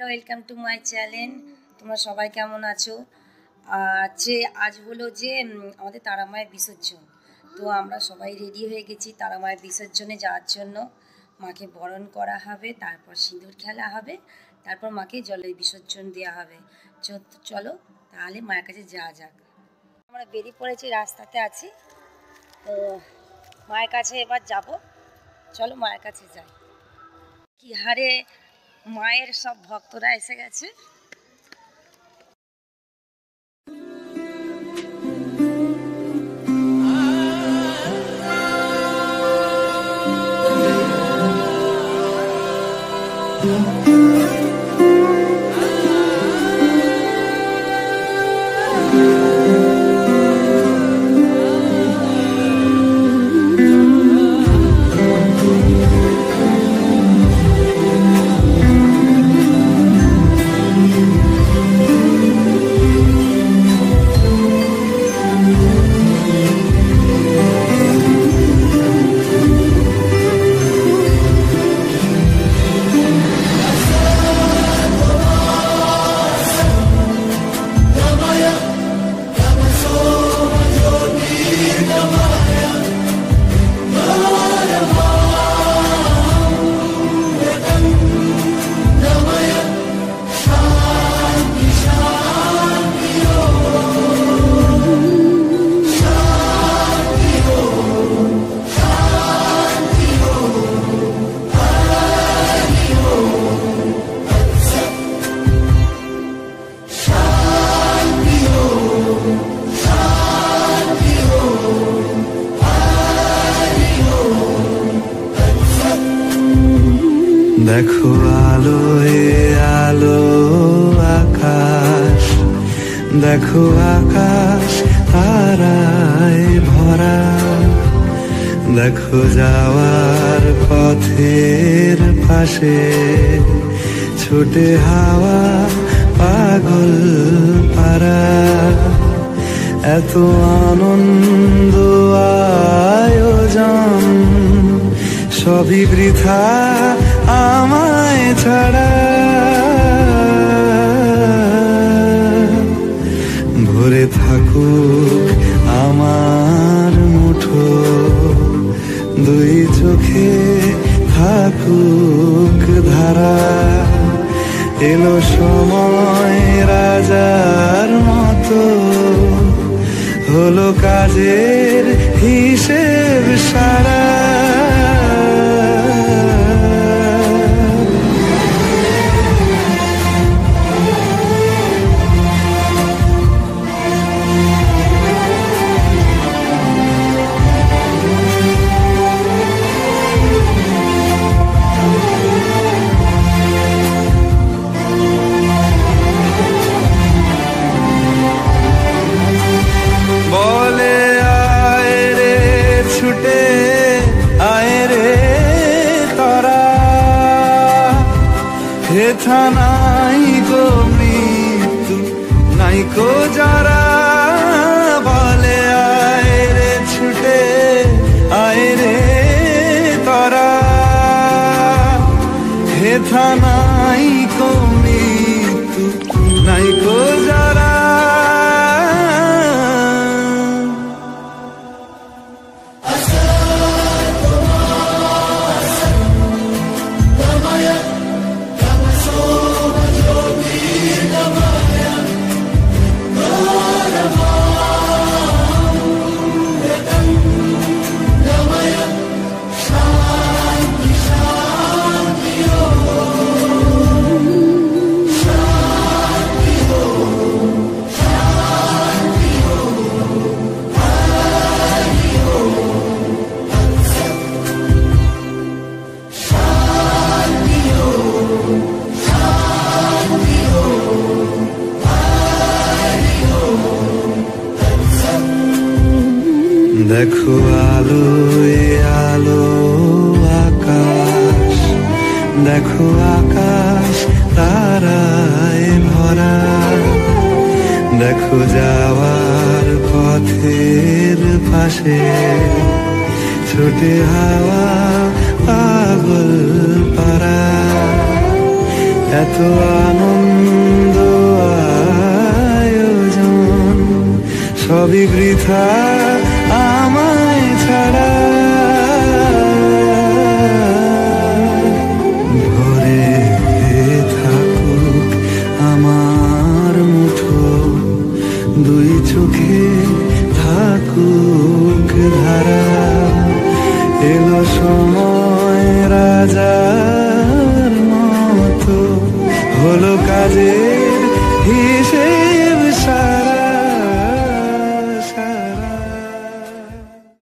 Welcome to my channel. তোমরা সবাই কেমন আছো? আজ হলো যে আমাদের তারামায়ের বিসর্জন। তো আমরা সবাই রেডি হয়ে গেছি তারামায়ের বিসর্জনে যাওয়ার জন্য। মাকে বরণ করা হবে, তারপর সিঁদুর খেলা হবে, তারপর মাকে জলের বিসর্জন দেওয়া হবে। চলো তাহলে মায়ের কাছে যাওয়া যাক। আমরা বেরিয়ে পড়েছি, রাস্তাতে আছি। তো মায়ের কাছে এবার যাব, চলো মায়ের কাছে যাই। কি হারে মায়ের সব ভক্তরা এসে গেছে। দেখো আলোয় আলো আকাশ, দেখো আকাশ তারায় ভরা, দেখো যাওয়ার পথের পাশে ছোটে হাওয়া পাগল পারা। এত আনন্দ আয়োজন সবই বৃথা আমায় ছাড়া। ভরে থাকুক আমার মুঠো, দুই চোখে থাকুক ধারা। এলো সময় রাজার মতো, হলো কাজের হিসেব সারা। হেথা নাই গো মৃত্যু নাই কো যারা, বলে আয় রে ছুটে আয় রে তরা। হেথা নাই কো মৃত্যু নাই কো যারা। দেখো আলোয় আলো আকাশ, দেখো আকাশ তারায় ভরা, দেখো যাওয়ার পথের পাশে ছোটে হাওয়া পাগল পারা। এত আনন্দ আয়োজন সবই বৃথা আমায় ছাড়া। ভরে থাকুক আমার মুঠো, দুই চোখে থাকুক ধারা। এলো সময় রাজা